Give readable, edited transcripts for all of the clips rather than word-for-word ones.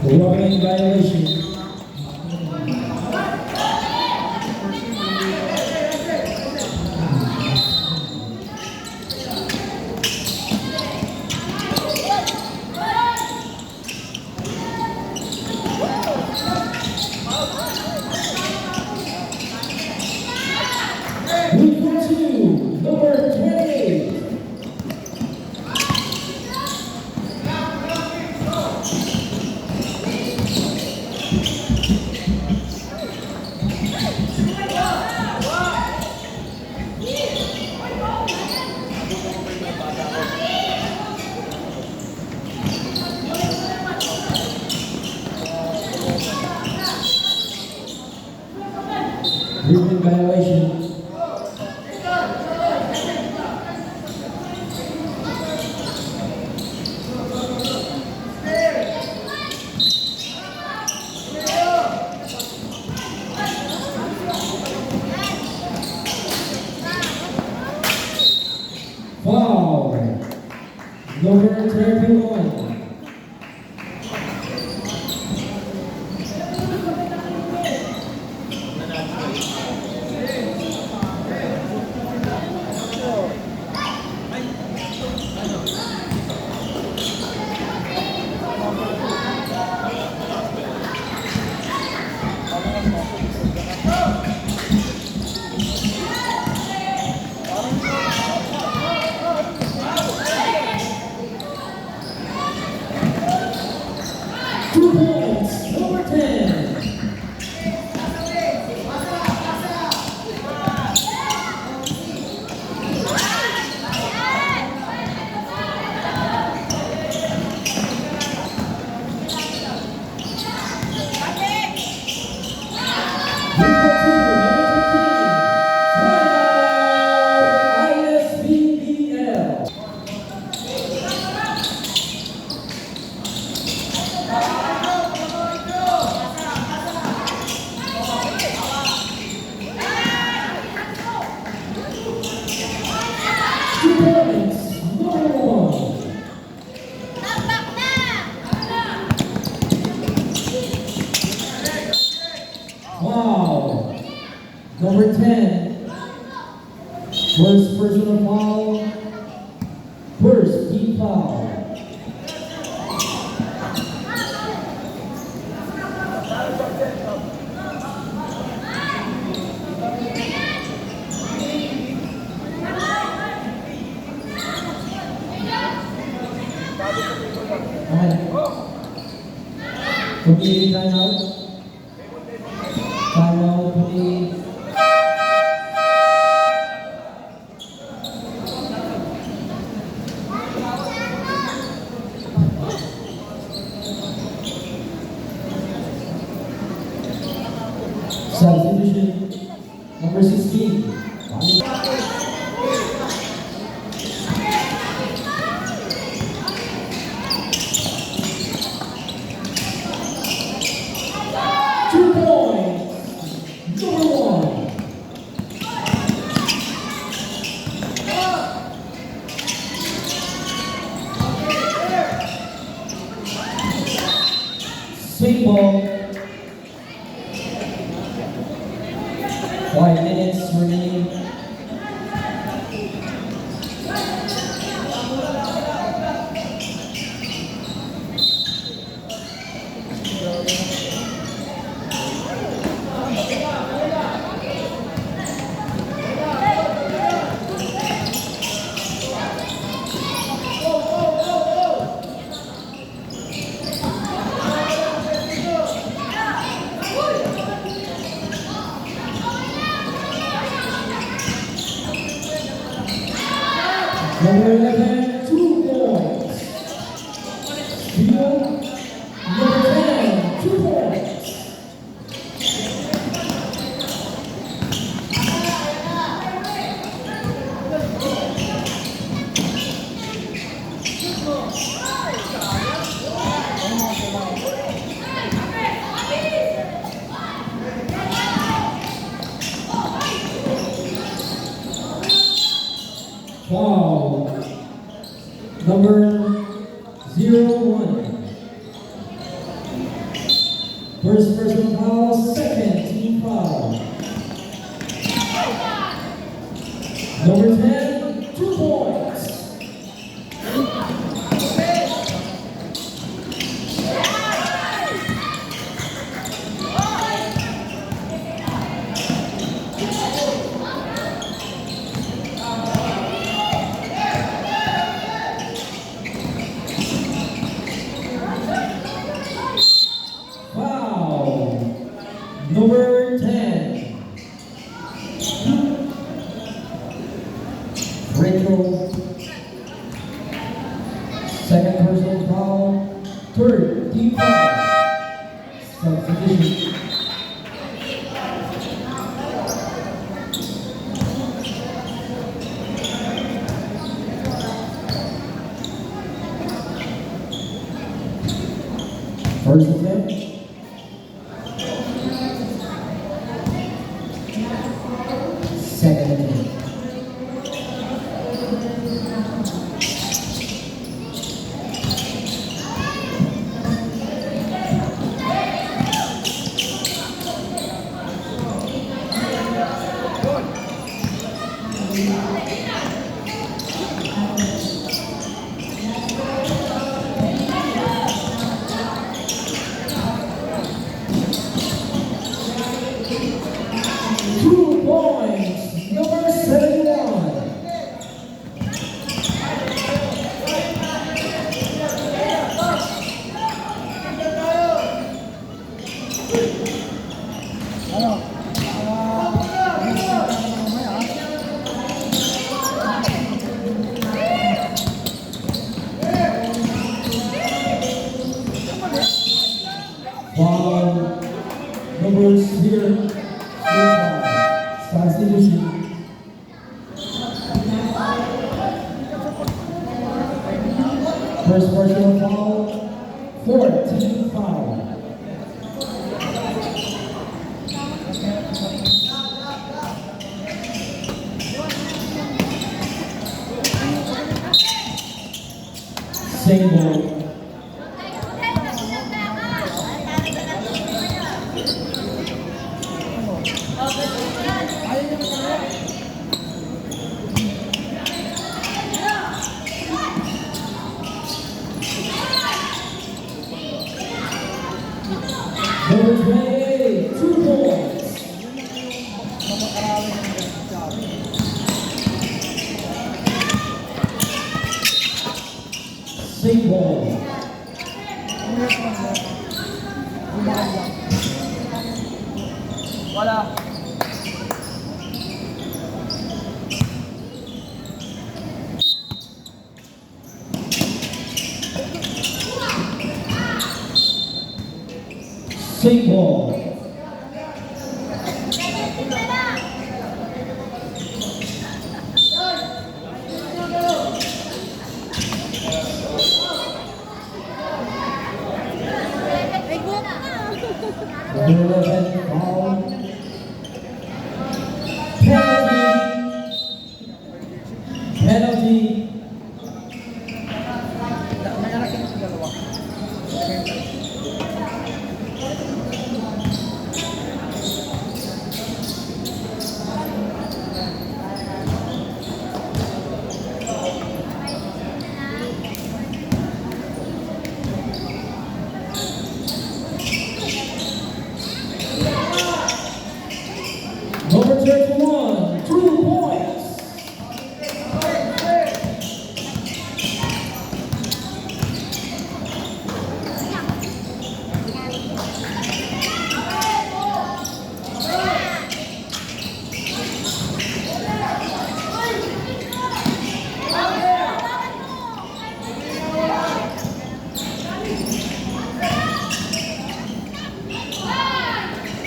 Warning violation. Number 28. Routine violation. Foul. Number 31. Two points, number 10. ISBBL. Wow. Number 10. First personal foul. First team foul. Okay. Pumili time out. Time out, please. Substitution number 16. Swing ball. 5 minutes remaining. Number 11, 2 points. Steal. Number 10, 2 points. Foul. Number 01. First personal foul, second team foul. Number 10, 2 points. Foul. Number 10. Rachel. Second personal foul. Third team foul. Substitution. First attempt. Second attempt. Two points, number 71. Foul, number 0. Substitution. First personal foul, fourth team foul. Same ball. Number 28, 2 points. Same ball. Wala. Same ball. Number 11, foul. Penalty. May anak yung dalawa. Number 31, 2 points.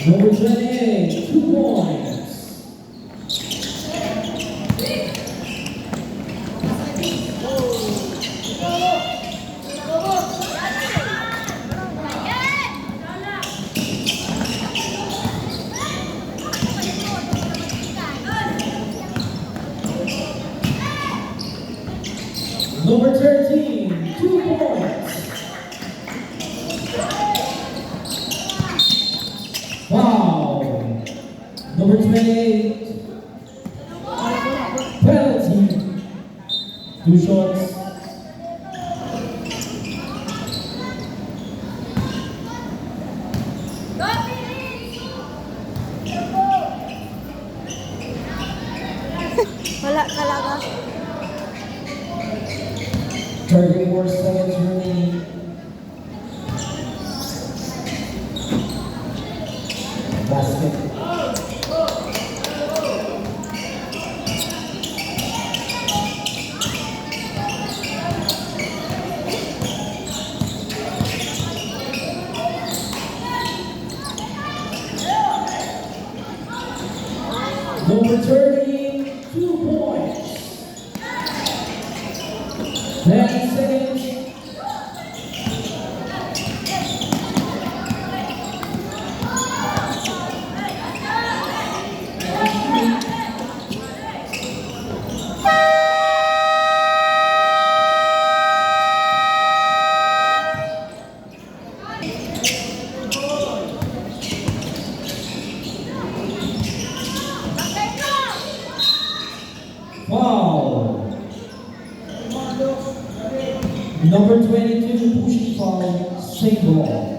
Number 28, 2 points. Number 13, 2 points. Wow. Number 28, penalty. 2 shots. Wala talaga. 34 seconds remaining. Basket. Number 30, 2 points. 10 seconds. Foul. Number 22, pushing foul, single.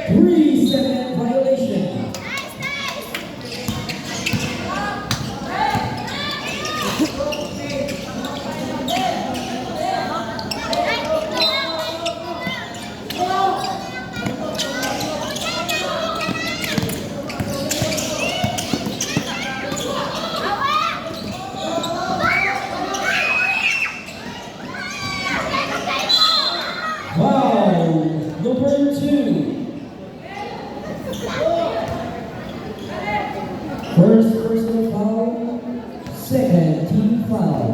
Three-second violation. Wow, number 2. First personal foul, second team foul.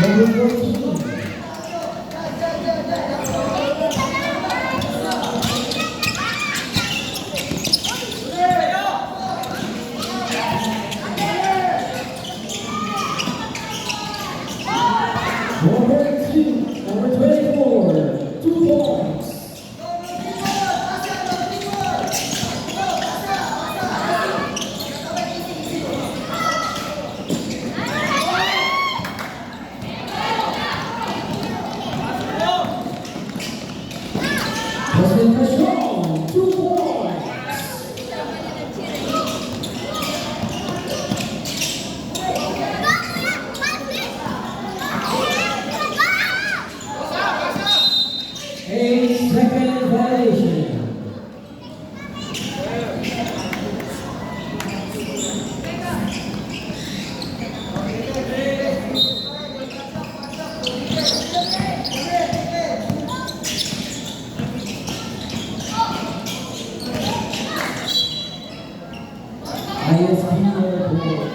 Number 14. Number 2, number 24, 2 points. Justin Cashon, 2 points. A second violation. ISP Airport.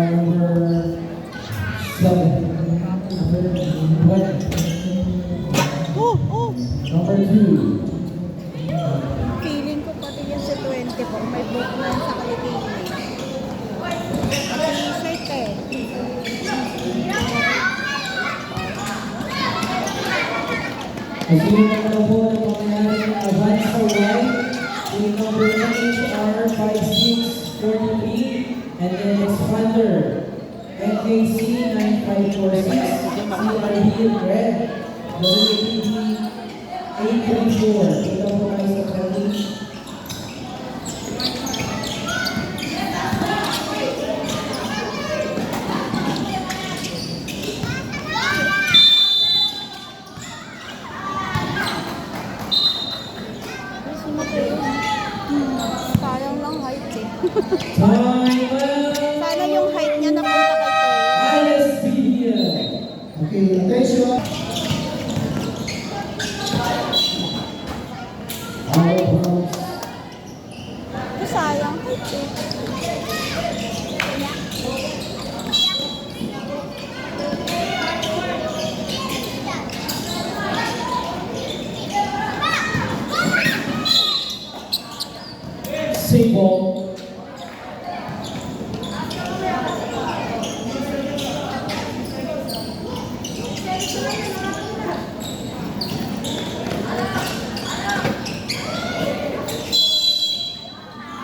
number 7. Number 20. Number 2. Feeling ko pati yan sa 24, may book na sa Philippines. T-shirt eh. Kasi yung po ng pangyayari ng advance for white, yung number 1 HR 5643, and then expander NKC 9546, CRB in red, WATD 834. Ito po kayo sa kanil. Sayang lang height eh. Time Sana yung height niya napunta kay Toyo. Alice Media. Okay, attention. Sayang height eh. Same ball.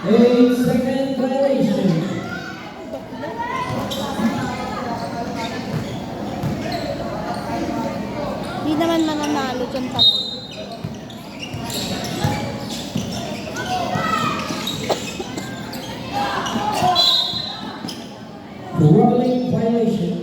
A second violation. Di naman mananalo dyan talaga. Rubbling violation.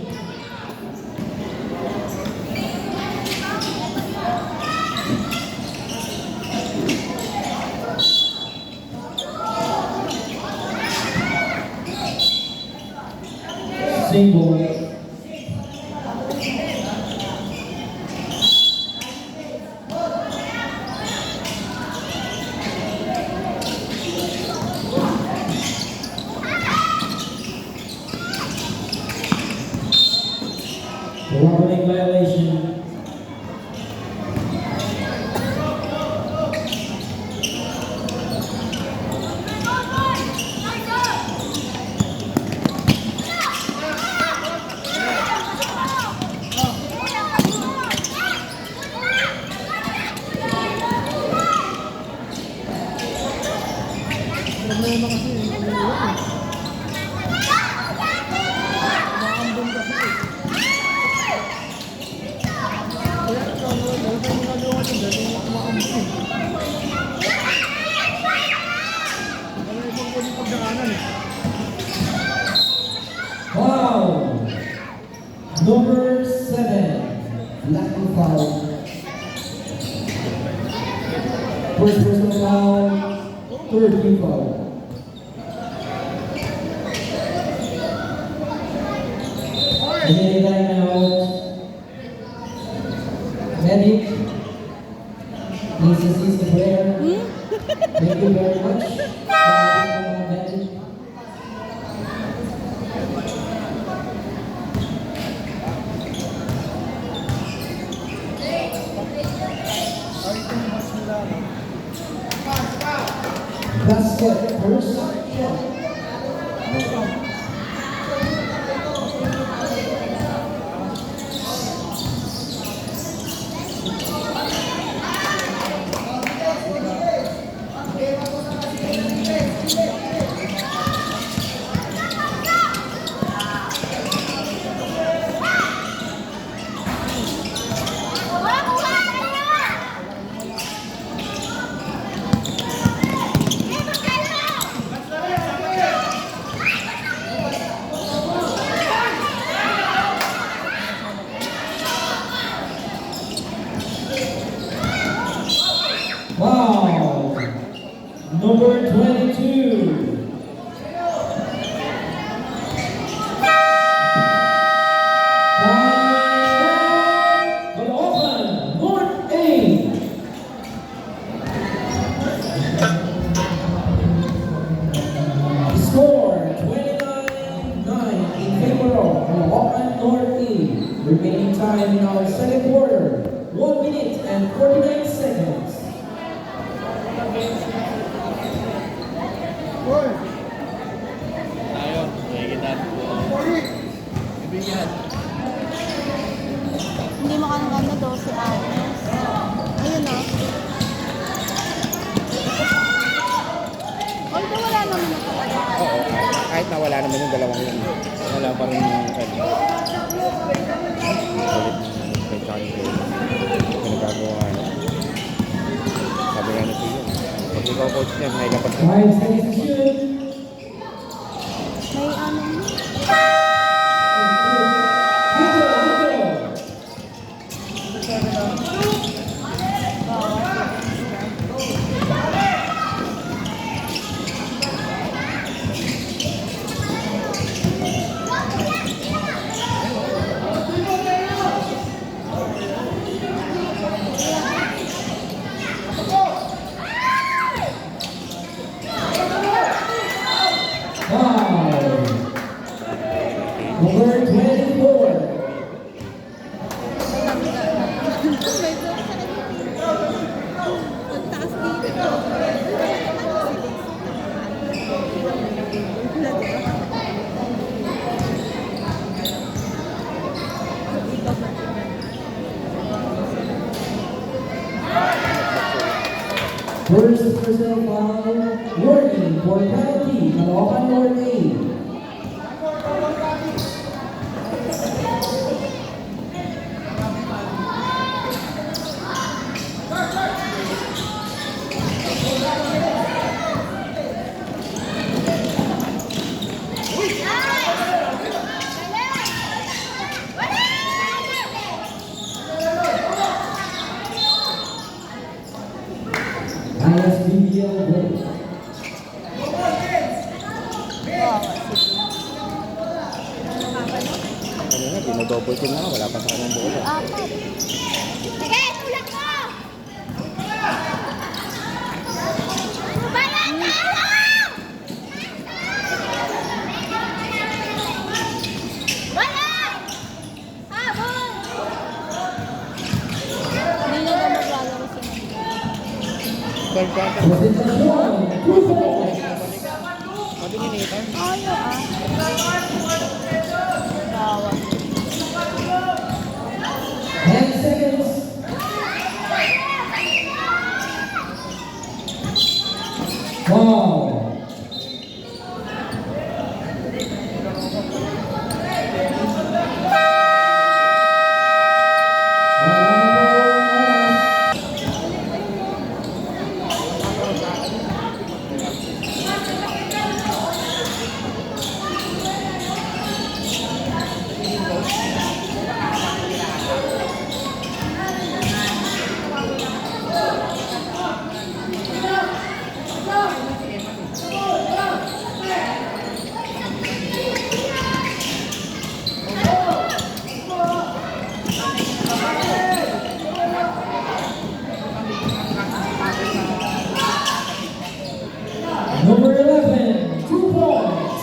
Single. Rubbling violation. Problema kasi yung umiiwan eh. Umaambon kasi eh. Kaya ito, wala tayong nagawa dyan dahil umaambon eh. Wala ibang pwedeng pagdaanan eh. Wow! Number 7. Black and foul. First personal foul. Third team foul. Any time out. Medic. Please assist the player. Thank you very much. Medic. Basket, first shot. Wow! Number 22. North 8. Score 29-9 in North A. Remaining time in our second quarter, 1 minute and 49 seconds. Ayun, nakikita. Ibigyan. Hindi mo kang ano, 12 anyos. Ayun o. Although wala naman na talaga. Oo, kahit nawala naman yung dalawang yun. Wala pa rin yung kanya. Ulit na kay Charlie Play. Pinagagawa niya. Sabi nga na siya. Pag ikaw coach niya, may lapat na. 5 seconds to shoot. May ano. Number 24. May book sa kanya. Ang taas dito. First personal foul, warning for penalty, Caloocan North A. ISBBL vote. Kanina, dinodouble team na. Wala pa sa kanyang bola. Apat. Sige, tulak mo! Bayan tayo! Bayan! Habol! Hindi na ba maglalaro si Manila? Third quarter. Presentation, 2 points. Maduminitan. Ayaw ah. Bawal. 10 seconds. Wow. Number 11, 2 points.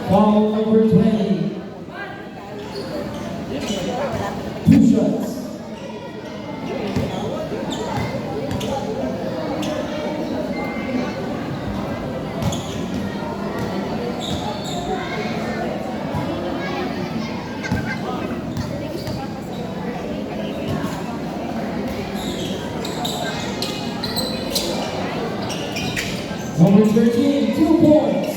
Foul number 20. 2 shots. Number 13, 2 points.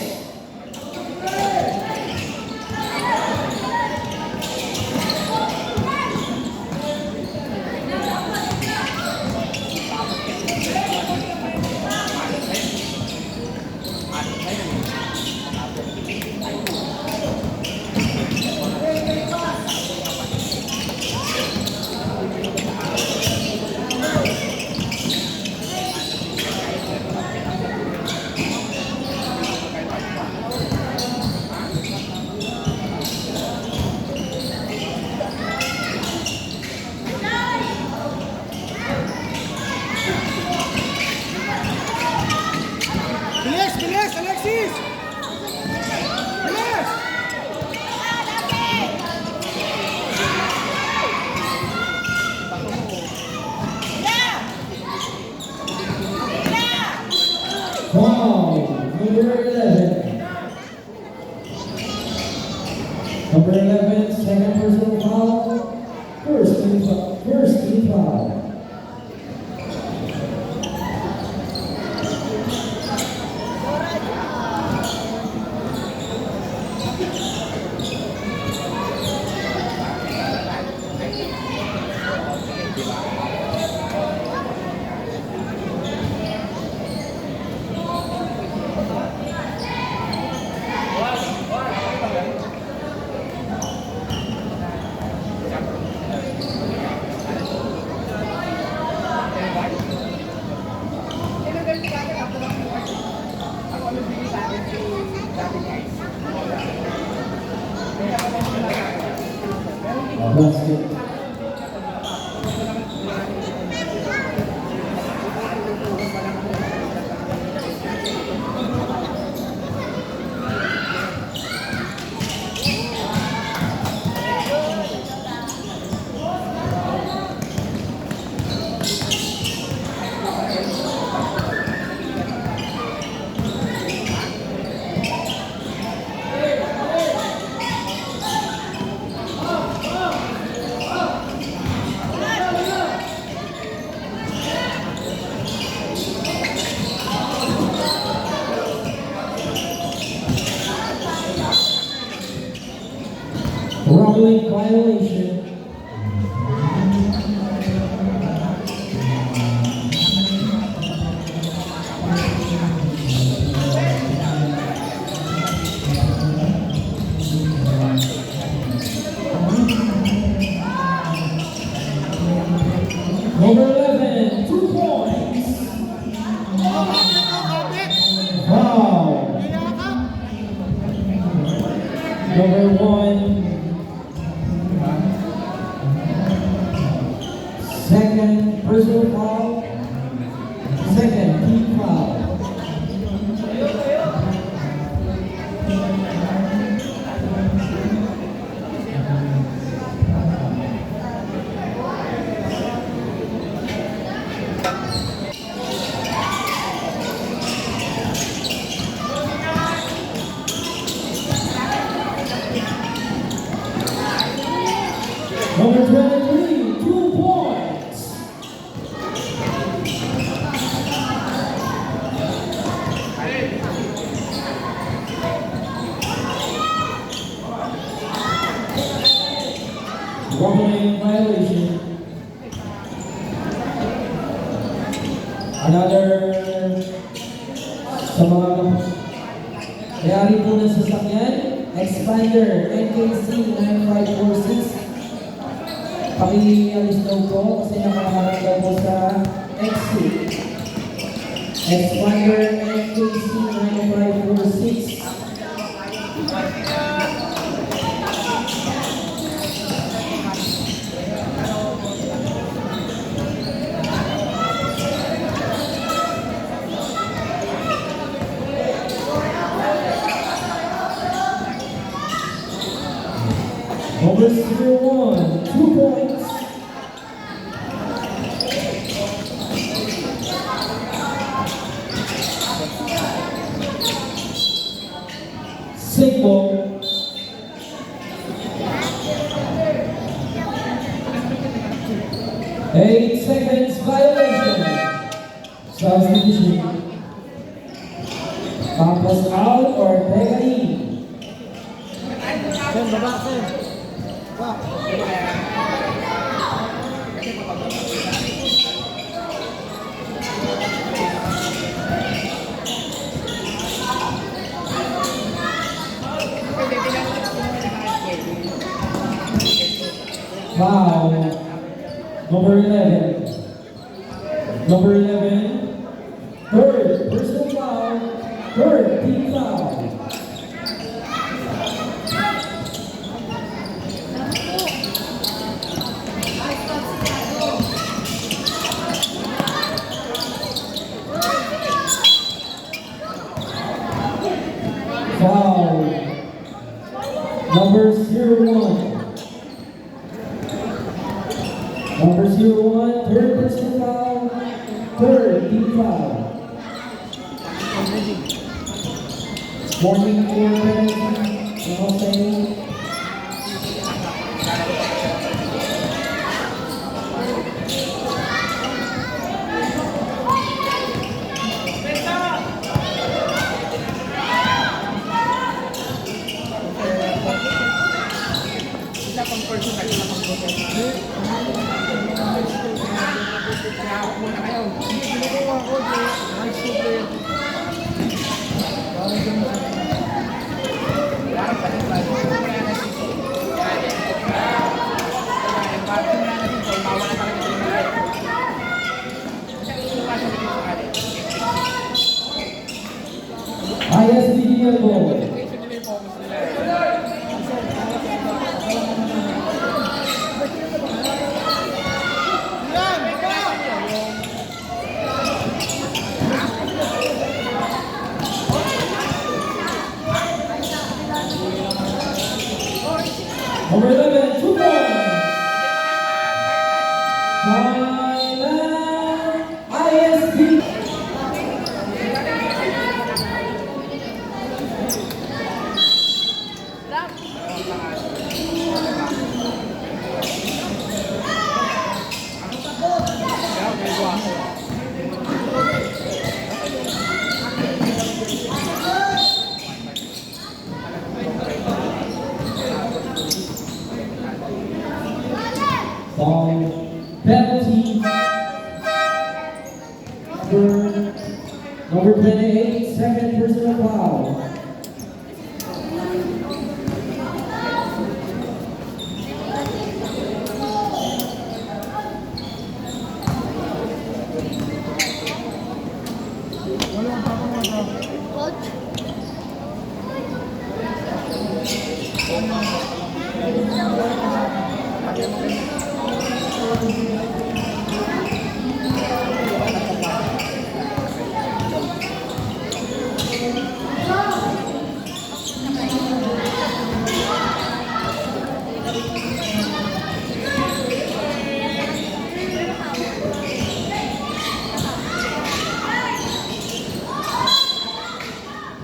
number 11. Number 11, second personal foul. First team foul. Basket. Wrongly violation. Number 11, 2 points. Wow. Number 1. Second personal foul. Second team foul. Number 23, 2 points. Wrongly violation. Another sa mga kayari po ng sasakyan, Expander NKC 9546. Pakialis daw po kasi nakaharap daw po sa exit. Expander NKC 9546. Number 01, 2 points. Sigmo. Eight seconds violation. Substitution. Campus out or take in. Sen, baba, Sen. Baba. Foul. Number 11. Number 11. Third personal foul. Third team foul. Foul. Number 01. Number 01, third personal foul, third team foul. Warning for penalty. No saying. Hindi, kinukuha ko. High school player. Parang ganun siya. ISBDL ball. Number 11, 2 points. Thailand ISB. Penalty. Number 28, second personal foul. Coach,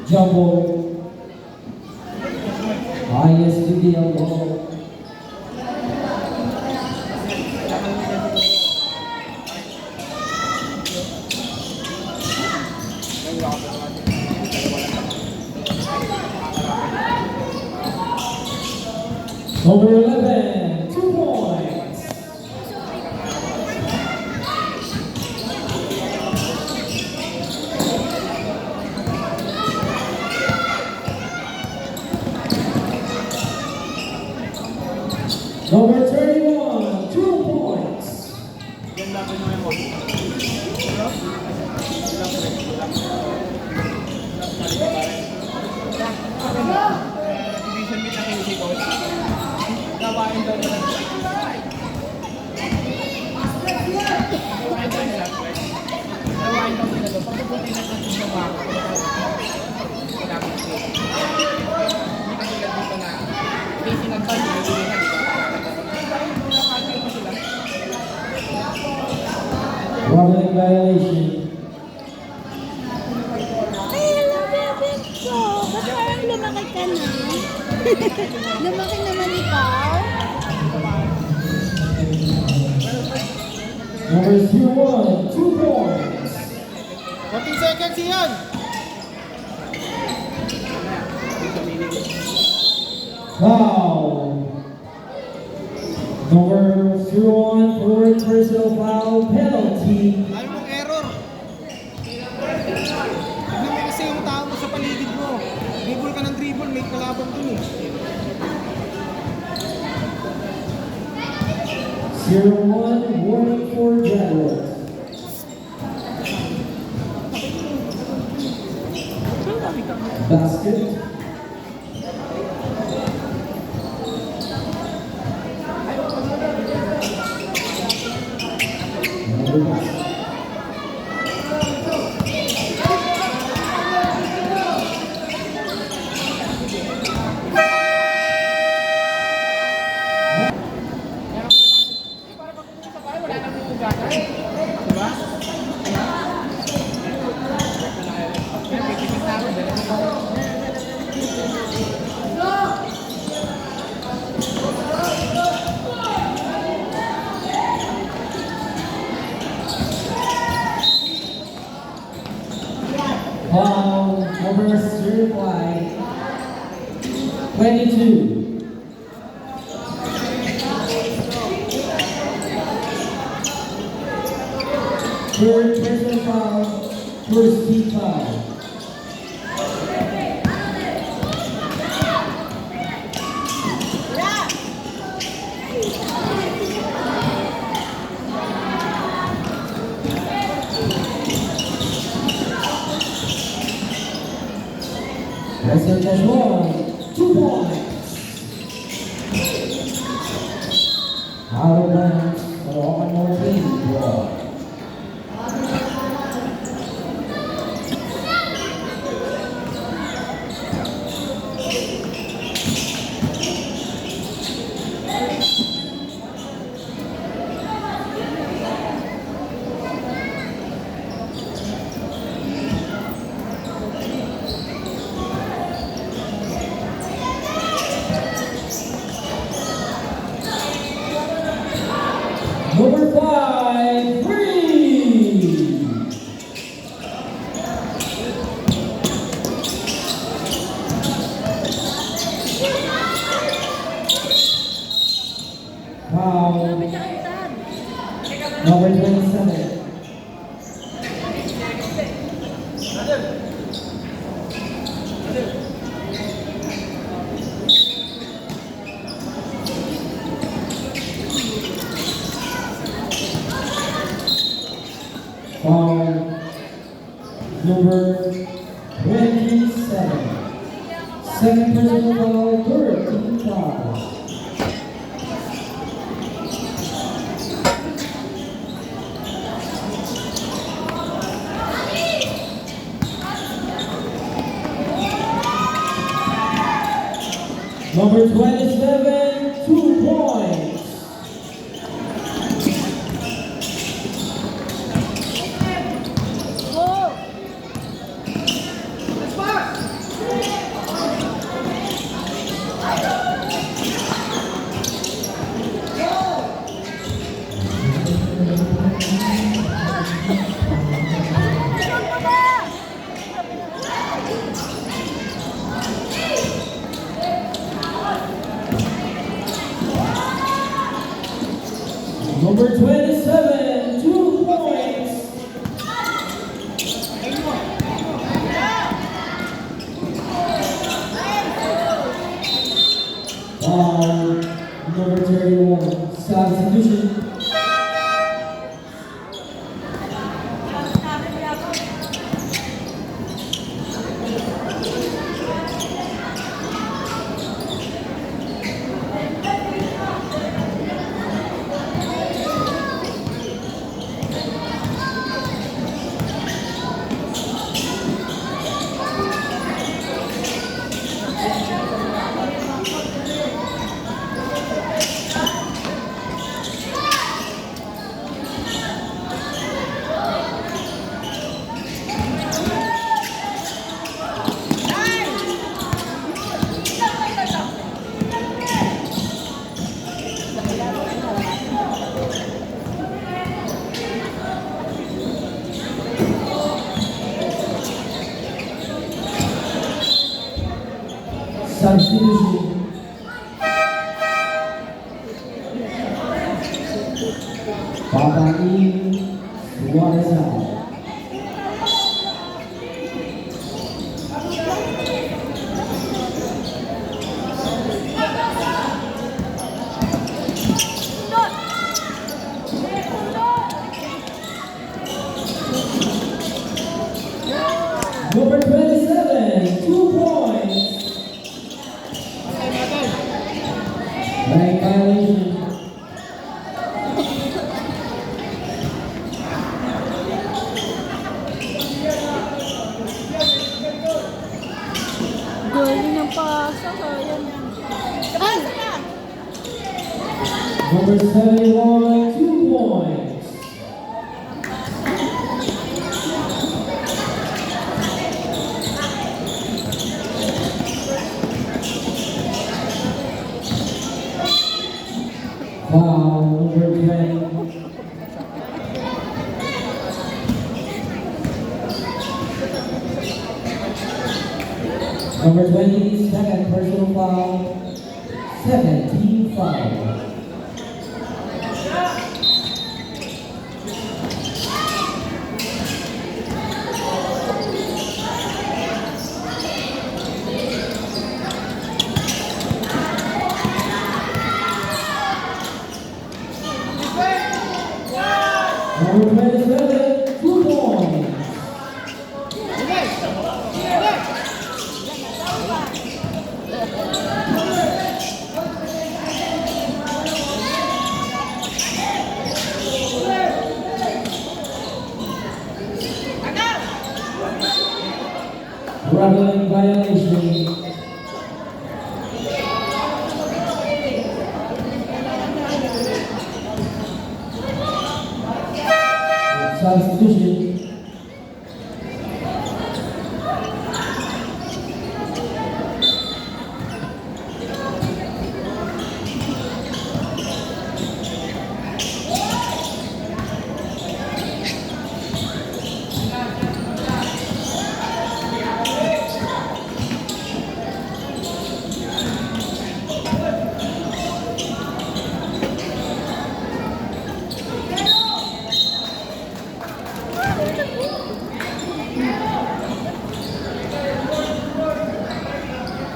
Jumbo. ISBDL ball. Number 11, 2 points. Number 31, 2 points. Division meet na kinusi ko. Gawain daw nila. Gawain daw nila. Pagpupunti na sa mga wala akong sila. Hindi ka sila dito na kasi nagtan na dito na dito. Nakakagay pa sila. Rubbing violation. ay, bebe ko. Ba't parang lumaki ka na? Lumaki naman ikaw? Number 01, 2 points. 14 seconds yan! Foul. Number 01, forward personal foul, penalty. Ayaw mong error. Tignan mo kasi yung tao mo sa paligid mo. Dribble ka ng dribble, may kalaban dun eh. 01, warning for general. Basket. Another basket. Wala nang ugasan. Diba? Kaya pipipit na ako. Foul number 05, 22. Third personal foul, first team foul. Western has won 2 points. Out of bounds, Caloocan North lead ball. Number 5, 3. Foul. Number 27. Foul number 27. Second personal foul, third team foul. Number 27, 2 points. Number 27, 2 points. Foul number 31, substitution. Substitution. Papain Suarez. Number 27, 2 points. Line violation. Galing ng pasa, sayang. Number 71, 2 points. Foul number 20. Number 20, second personal foul. 17 foul. Number 27, 2 points. Traveling violation. Substitution.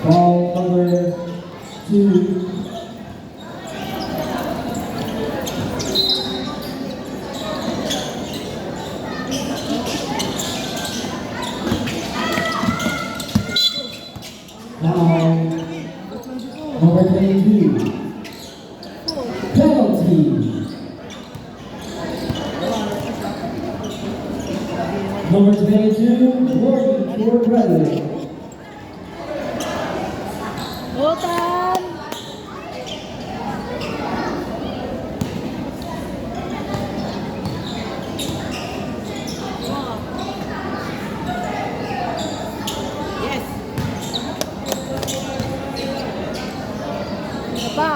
Foul number 2. Now, number 22. Penalty. Number 22, Gordon for Bradley. Butan! Ano ba?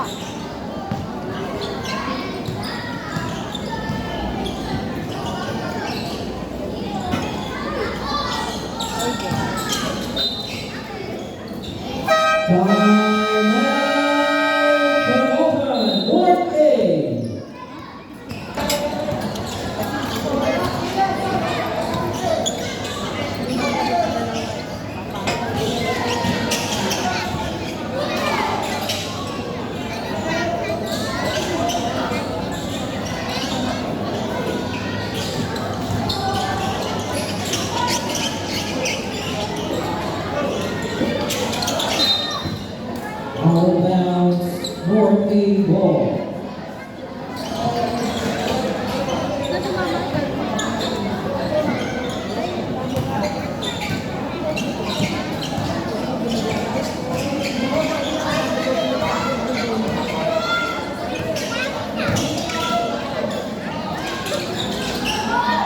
Timeout. Open. North A. Out of bounds. North A ball.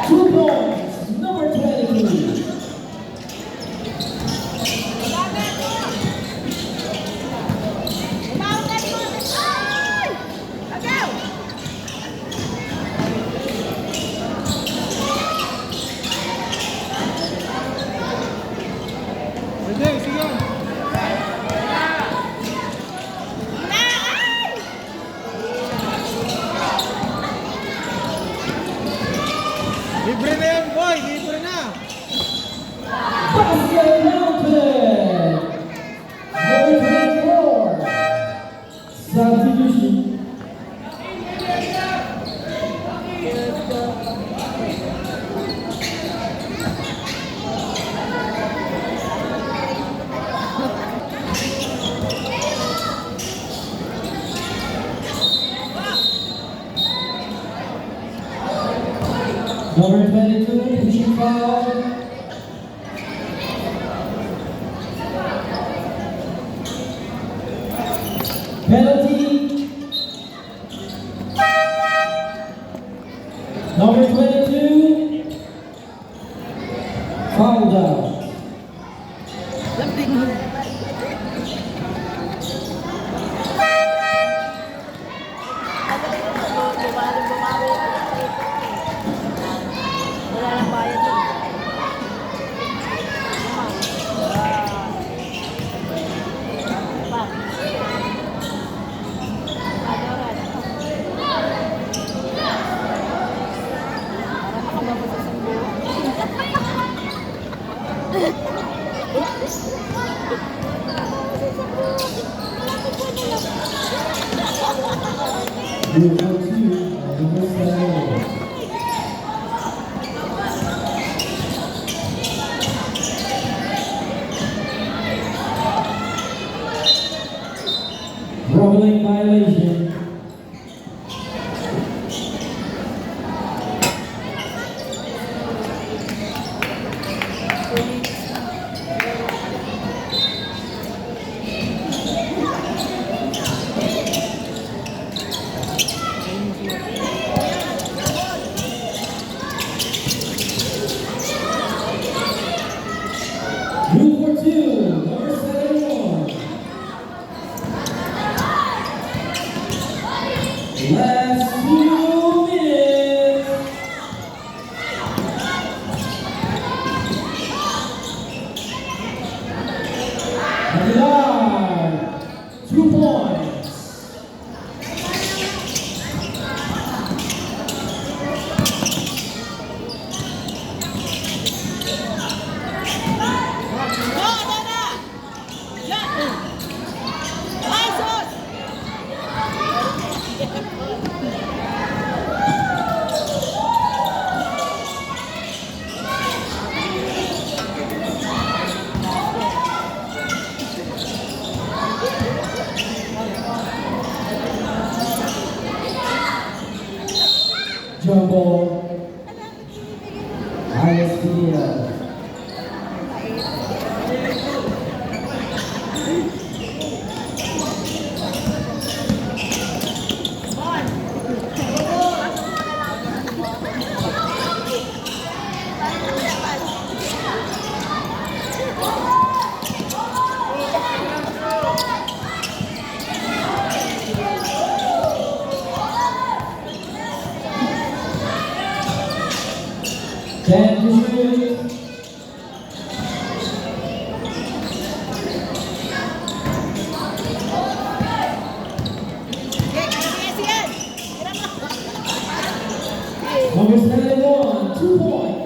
Two points. Number 22. Libre na yan, boy! Libre na! Basket Mountain. Number 24. Substitution. Number 22, pushing foul. Penalty. Number 22, fouled out. Wala nang bayad yun. Jumbo. ISPL. Ten to shoot. Number 71, 2 points.